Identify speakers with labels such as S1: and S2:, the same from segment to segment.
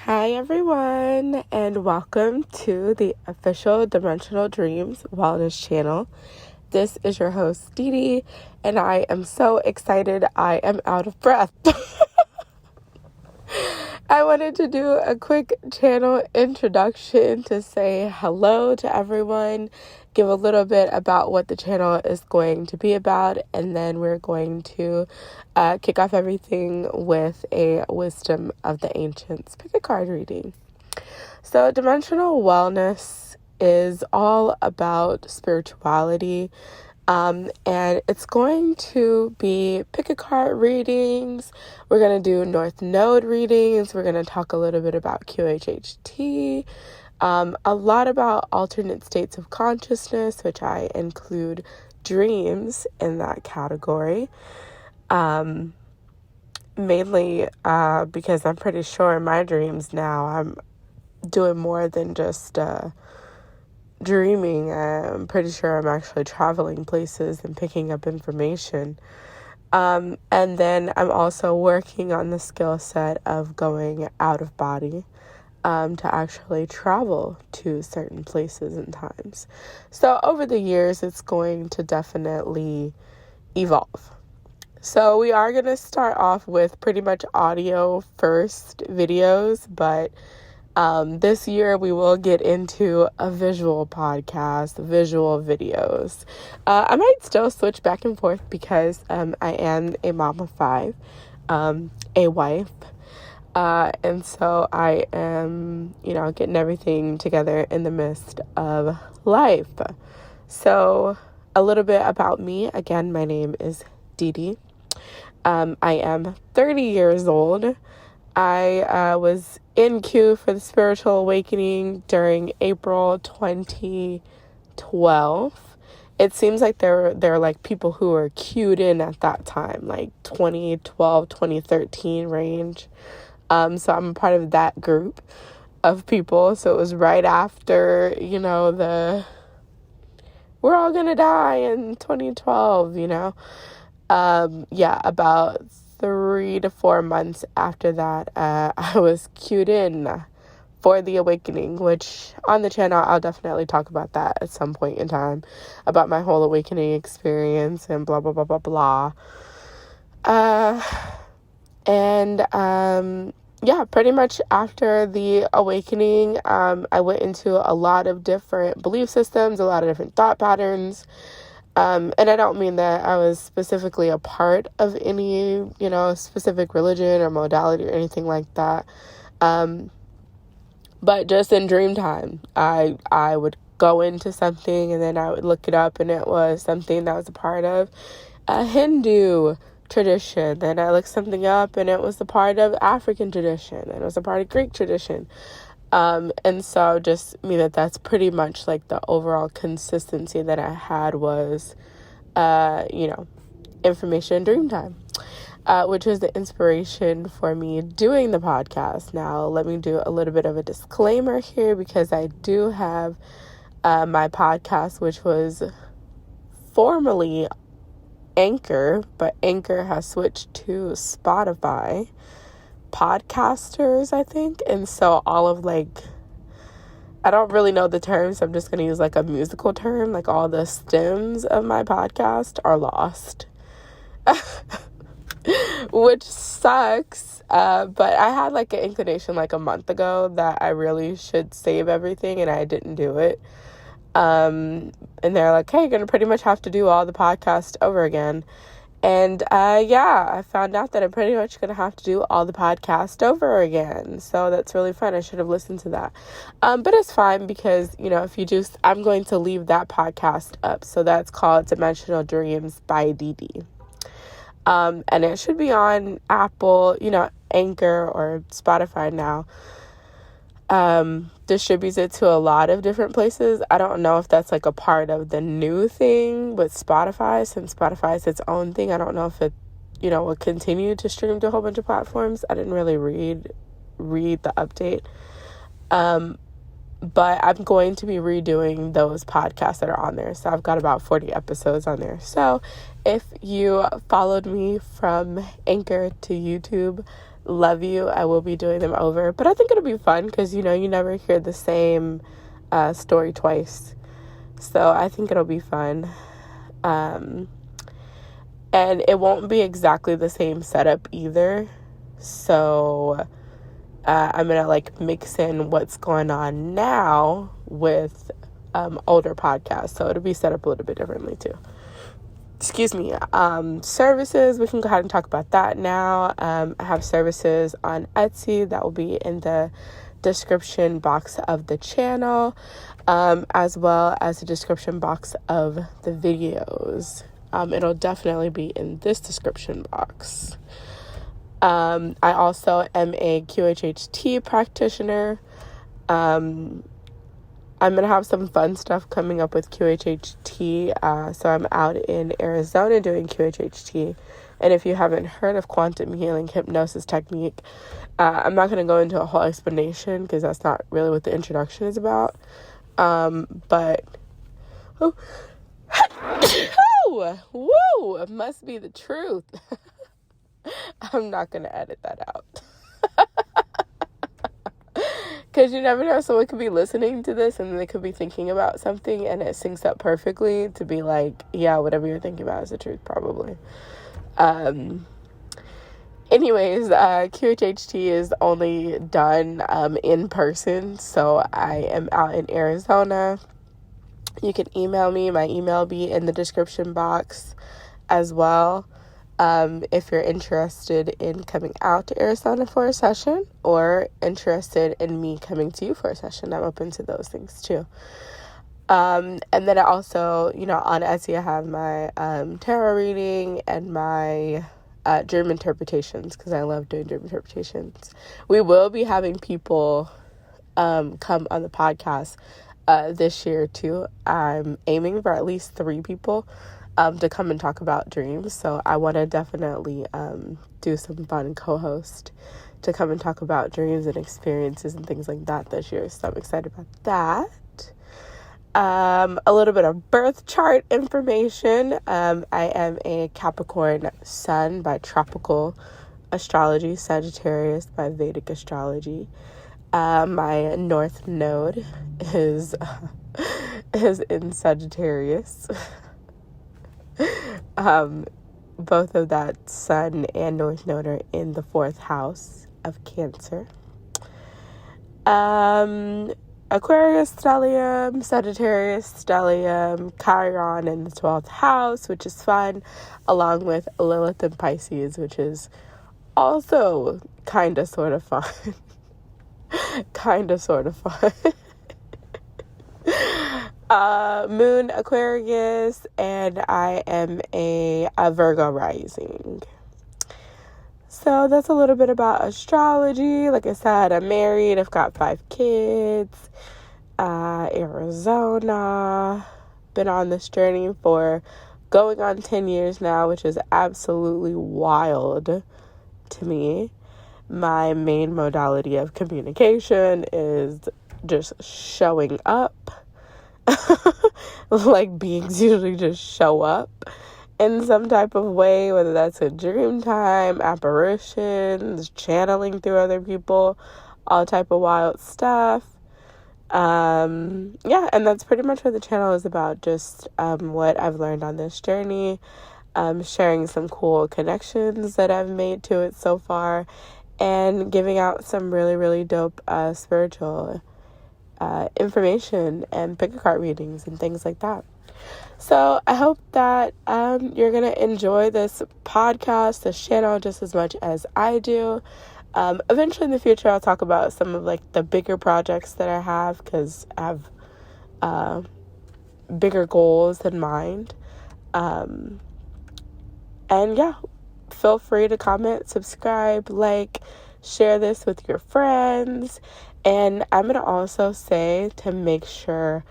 S1: Hi everyone, and welcome to the official Dimensional Dreams Wellness channel. This is your host DeeDee, and I am so excited I am out of breath. I wanted to do a quick channel introduction to say hello to everyone, give a little bit about what the channel is going to be about, and then we're going to kick off everything with a Wisdom of the Ancients pick a card reading. So dimensional wellness is all about spirituality, and it's going to be pick a card readings. We're going to do North Node readings. We're going to talk a little bit about QHHT, a lot about alternate states of consciousness, which I include dreams in that category. Mainly because I'm pretty sure in my dreams now I'm doing more than just dreaming. I'm pretty sure I'm actually traveling places and picking up information. And then I'm also working on the skill set of going out of body to actually travel to certain places and times. So over the years, it's going to definitely evolve. So we are going to start off with pretty much audio first videos, but this year we will get into a visual podcast, visual videos. I might still switch back and forth because I am a mom of 5, a wife, and so I am, getting everything together in the midst of life. So a little bit about me. Again, my name is DeeDee. I am 30 years old. I was in queue for the spiritual awakening during April 2012. It seems like there are like people who were queued in at that time, like 2012, 2013 range. So I'm a part of that group of people. So it was right after, we're all gonna die in 2012, about 3 to 4 months after that, I was queued in for the awakening, which on the channel, I'll definitely talk about that at some point in time, about my whole awakening experience and blah, blah, blah, blah, blah. Pretty much after the awakening, I went into a lot of different belief systems, a lot of different thought patterns. And I don't mean that I was specifically a part of any, specific religion or modality or anything like that. But just in dream time, I would go into something and then I would look it up and it was something that was a part of a Hindu tradition. Then I looked something up and it was a part of African tradition. And it was a part of Greek tradition. And so just that's pretty much like the overall consistency that I had was, information in dream time, which was the inspiration for me doing the podcast. Now, let me do a little bit of a disclaimer here because I do have, my podcast, which was formerly Anchor, but Anchor has switched to Spotify podcasters, I think. And so all of I don't really know the terms. I'm just going to use a musical term. All the stems of my podcast are lost, which sucks. But I had an inclination a month ago that I really should save everything and I didn't do it. And they're like, hey, you're going to pretty much have to do all the podcast over again. And, I found out that I'm pretty much going to have to do all the podcast over again. So that's really fun. I should have listened to that. But it's fine because, I'm going to leave that podcast up. So that's called Dimensional Dreams by DeeDee. And it should be on Apple, Anchor or Spotify now. Distributes it to a lot of different places. I don't know if that's a part of the new thing with Spotify, since Spotify is its own thing. I don't know if it, will continue to stream to a whole bunch of platforms. I didn't really read the update. But I'm going to be redoing those podcasts that are on there. So I've got about 40 episodes on there. So if you followed me from Anchor to YouTube, love you. I will be doing them over, but I think it'll be fun because, you never hear the same story twice. So I think it'll be fun. And it won't be exactly the same setup either. So I'm going to mix in what's going on now with older podcasts. So it'll be set up a little bit differently too. Excuse me. Services, we can go ahead and talk about that now. I have services on Etsy that will be in the description box of the channel, as well as the description box of the videos. It'll definitely be in this description box. I also am a QHHT practitioner. I'm going to have some fun stuff coming up with QHHT. So I'm out in Arizona doing QHHT. And if you haven't heard of quantum healing hypnosis technique, I'm not going to go into a whole explanation because that's not really what the introduction is about. But, oh, woo, it must be the truth. I'm not going to edit that out. Because you never know, someone could be listening to this and they could be thinking about something and it syncs up perfectly to be like, yeah, whatever you're thinking about is the truth, probably. Anyways, QHHT is only done in person, so I am out in Arizona. You can email me. My email will be in the description box as well. If you're interested in coming out to Arizona for a session or interested in me coming to you for a session, I'm open to those things too. And then I also, on Etsy, I have my tarot reading and my dream interpretations because I love doing dream interpretations. We will be having people come on the podcast this year too. I'm aiming for at least 3 people to come and talk about dreams. So I want to definitely do some fun co-host to come and talk about dreams and experiences and things like that this year. So I'm excited about that. A little bit of birth chart information. I am a Capricorn Sun by tropical astrology, Sagittarius by Vedic astrology. My North Node is in Sagittarius. Both of that Sun and North Node are in the 4th house of Cancer. Aquarius stellium, Sagittarius stellium, Chiron in the 12th house, which is fun, along with Lilith and Pisces, which is also kind of sort of fun. Moon Aquarius, and I am a Virgo rising. So that's a little bit about astrology. Like I said, I'm married. I've got 5 kids. Arizona. Been on this journey for going on 10 years now, which is absolutely wild to me. My main modality of communication is just showing up. Like beings usually just show up in some type of way, whether that's a dream time, apparitions, channeling through other people, all type of wild stuff. And that's pretty much what the channel is about, just what I've learned on this journey, sharing some cool connections that I've made to it so far, and giving out some really, really dope spiritual information and pick a card readings and things like that. So I hope that you're going to enjoy this podcast, this channel, just as much as I do. Eventually in the future, I'll talk about some of the bigger projects that I have, because I have bigger goals in mind. And yeah, feel free to comment, subscribe, share this with your friends. And I'm going to also say to make sure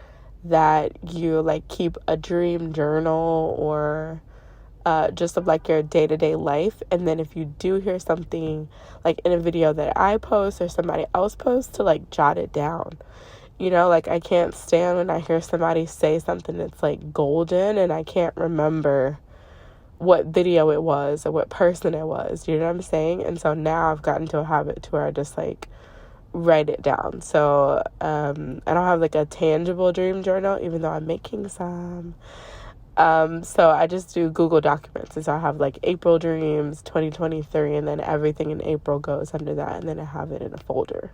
S1: that you keep a dream journal or just of your day-to-day life. And then if you do hear something in a video that I post or somebody else posts, to jot it down. I can't stand when I hear somebody say something that's golden and I can't remember what video it was or what person it was. You know what I'm saying? And so now I've gotten to a habit to where I just like write it down. So I don't have like a tangible dream journal, even though I'm making some. So I just do Google Documents. And so I have like April dreams 2023, and then everything in April goes under that, and then I have it in a folder.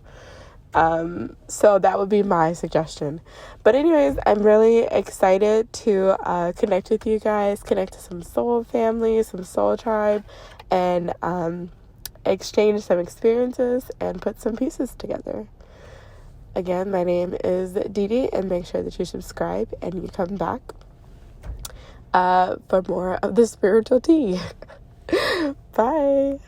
S1: So that would be my suggestion. But anyways, I'm really excited to connect with you guys, connect to some soul family, some soul tribe, and exchange some experiences and put some pieces together. Again, my name is DeeDee, and make sure that you subscribe and you come back for more of the spiritual tea. Bye.